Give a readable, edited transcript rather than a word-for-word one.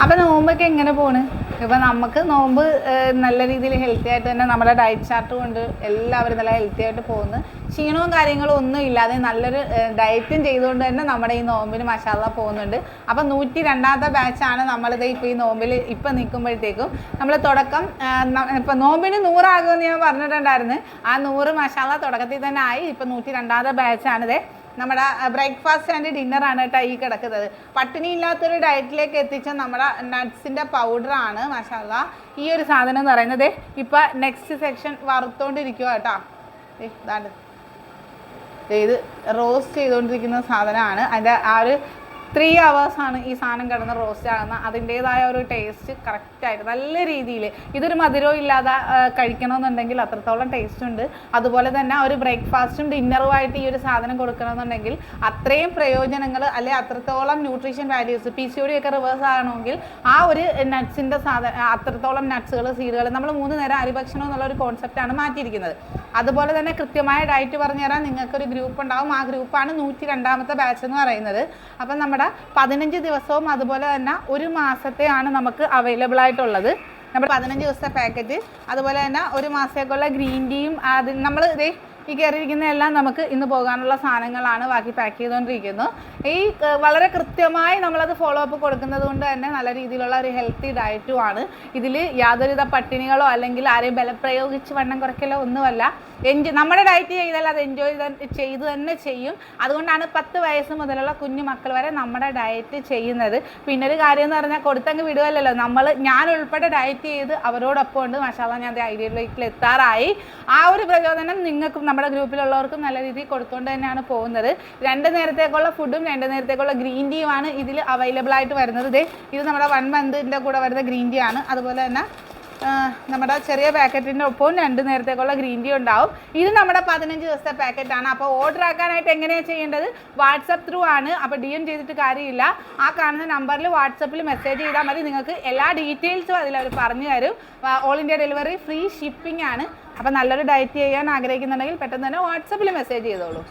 അപ്പം നോമ്പൊക്കെ എങ്ങനെ പോണ്? ഇപ്പം നമുക്ക് നോമ്പ് നല്ല രീതിയിൽ ഹെൽത്തി ആയിട്ട് തന്നെ നമ്മുടെ ഡയറ്റ് ചാർട്ട് കൊണ്ട് എല്ലാവരും നല്ല ഹെൽത്തി ആയിട്ട് പോകുന്നു. ക്ഷീണവും കാര്യങ്ങളും ഒന്നും ഇല്ലാതെ നല്ലൊരു ഡയറ്റും ചെയ്തുകൊണ്ട് തന്നെ നമ്മുടെ ഈ നോമ്പിന് മാഷാഅല്ലാഹ് പോകുന്നുണ്ട്. അപ്പം 102ാമത്തെ ബാച്ചാണ് നമ്മളിത് ഇപ്പോൾ ഈ നോമ്പിൽ ഇപ്പം നിൽക്കുമ്പോഴത്തേക്കും നമ്മൾ തുടക്കം ഇപ്പം നോമ്പിന് 100 ആകുമെന്ന് ഞാൻ പറഞ്ഞിട്ടുണ്ടായിരുന്നു. ആ 100 മാഷാഅല്ലാഹ് തുടക്കത്തിൽ തന്നെ ആയി. ഇപ്പം 102ാമത്തെ ബാച്ചാണിത്. നമ്മുടെ ബ്രേക്ക്ഫാസ്റ്റ് ആൻഡ് ഡിന്നറാണ് കേട്ടോ ഈ കിടക്കുന്നത്. പട്ടിണി ഇല്ലാത്തൊരു ഡയറ്റിലേക്ക് എത്തിച്ച നമ്മുടെ നട്ട്സിൻ്റെ പൗഡറാണ് മാഷാഅല്ലാഹ് ഈ ഒരു സാധനം എന്ന് പറയുന്നത്. ഇപ്പം നെക്സ്റ്റ് സെക്ഷൻ വറുത്തോണ്ടിരിക്കുക കേട്ടോ. ഇതാണ്ട് ഇത് റോസ്റ്റ് ചെയ്തുകൊണ്ടിരിക്കുന്ന സാധനമാണ്. അതിൻ്റെ ആ ഒരു 3 hours ആണ് ഈ സാധനം കിടന്ന് റോസ്റ്റ് ആകുന്നത്. അതിൻ്റേതായ ഒരു ടേസ്റ്റ് കറക്റ്റായിട്ട് നല്ല രീതിയിൽ ഇതൊരു മധുരവും ഇല്ലാതെ കഴിക്കണമെന്നുണ്ടെങ്കിൽ അത്രത്തോളം ടേസ്റ്റ് ഉണ്ട്. അതുപോലെ തന്നെ ഒരു ബ്രേക്ക്ഫാസ്റ്റും ഡിന്നറുമായിട്ട് ഈ ഒരു സാധനം കൊടുക്കണമെന്നുണ്ടെങ്കിൽ അത്രയും പ്രയോജനങ്ങൾ അല്ലെങ്കിൽ അത്രത്തോളം ന്യൂട്രീഷൻ വാല്യൂസ് PCOD ഒക്കെ റിവേഴ്സ് ആകണമെങ്കിൽ ആ ഒരു നട്ട്സിൻ്റെ അത്രത്തോളം നട്ട്സുകൾ സീഡുകൾ നമ്മൾ 3 നേരം അരിഭക്ഷണം എന്നുള്ള ഒരു കോൺസെപ്റ്റാണ് മാറ്റിയിരിക്കുന്നത്. അതുപോലെ തന്നെ കൃത്യമായ ഡയറ്റ് പറഞ്ഞുതരാൻ നിങ്ങൾക്കൊരു ഗ്രൂപ്പ് ഉണ്ടാവും. ആ ഗ്രൂപ്പാണ് 102ാമത്തെ ബാച്ച് എന്ന് പറയുന്നത്. അപ്പം നമ്മുടെ 15 ദിവസവും അതുപോലെ തന്നെ ഒരു മാസത്തെയാണ് നമുക്ക് അവൈലബിൾ ആയിട്ടുള്ളത്. നമ്മൾ 15 ദിവസത്തെ പാക്കറ്റ്, അതുപോലെ തന്നെ ഒരു മാസത്തേക്കുള്ള ഗ്രീൻ ടീയും നമ്മൾ ഇതേ ഈ കയറിയിരിക്കുന്ന എല്ലാം നമുക്ക് ഇന്ന് പോകാനുള്ള സാധനങ്ങളാണ്. ബാക്കി പാക്ക് ചെയ്തുകൊണ്ടിരിക്കുന്നു. ഈ വളരെ കൃത്യമായി നമ്മളത് ഫോളോ അപ്പ് കൊടുക്കുന്നത് കൊണ്ട് തന്നെ നല്ല രീതിയിലുള്ള ഒരു ഹെൽത്തി ഡയറ്റുമാണ്. ഇതിൽ യാതൊരുവിധ പട്ടിണികളോ അല്ലെങ്കിൽ ആരെയും ബലപ്രയോഗിച്ച് വണ്ണം കുറയ്ക്കലോ ഒന്നുമല്ല. നമ്മുടെ ഡയറ്റ് ചെയ്താൽ അത് എൻജോയ് ചെയ്ത് തന്നെ ചെയ്യും. അതുകൊണ്ടാണ് 10 വയസ്സ് മുതലുള്ള കുഞ്ഞു മക്കൾ വരെ നമ്മുടെ ഡയറ്റ് ചെയ്യുന്നത്. പിന്നെ ഒരു കാര്യം എന്ന് പറഞ്ഞാൽ കൊടുത്തങ്ങ് വിടുകയല്ലല്ലോ, ഞാൻ ഉൾപ്പെടെ ഡയറ്റ് ചെയ്ത് അവരോടൊപ്പം ഉണ്ട്. മാഷാഅല്ലാഹ് ഞാൻ ഐഡിയൽ വെയിറ്റിൽ എത്താറായി. ആ ഒരു പ്രചോദനം നിങ്ങൾക്കും നമ്മുടെ ഗ്രൂപ്പിലുള്ളവർക്കും നല്ല രീതിയിൽ കൊടുത്തുകൊണ്ട് തന്നെയാണ് പോകുന്നത്. 2 നേരത്തേക്കുള്ള ഫുഡും 2 നേരത്തേക്കുള്ള ഗ്രീൻ ടീയുമാണ് ഇതിൽ അവൈലബിൾ ആയിട്ട് വരുന്നത്. ഇത് നമ്മുടെ 1 മന്തിൻ്റെ കൂടെ വരുന്ന ഗ്രീൻ ടീ ആണ്. അതുപോലെ തന്നെ നമ്മുടെ ചെറിയ പാക്കറ്റിൻ്റെ ഒപ്പവും 2 നേരത്തേക്കുള്ള ഗ്രീൻ ടീ ഉണ്ടാവും. ഇത് നമ്മുടെ 15 ദിവസത്തെ പാക്കറ്റാണ്. അപ്പോൾ ഓർഡർ ആക്കാനായിട്ട് എങ്ങനെയാണ് ചെയ്യേണ്ടത്? വാട്സപ്പ് ത്രൂ ആണ്. അപ്പോൾ DM ചെയ്തിട്ട് കാര്യമില്ല. ആ കാണുന്ന നമ്പറിൽ വാട്സപ്പിൽ മെസ്സേജ് ചെയ്താൽ മതി. നിങ്ങൾക്ക് എല്ലാ ഡീറ്റെയിൽസും അതിൽ അവർ പറഞ്ഞു തരും. All India delivery, free shipping ആണ്. അപ്പോൾ നല്ലൊരു ഡയറ്റ് ചെയ്യാൻ ആഗ്രഹിക്കുന്നുണ്ടെങ്കിൽ പെട്ടെന്ന് തന്നെ വാട്സപ്പിൽ മെസ്സേജ് ചെയ്തോളൂ.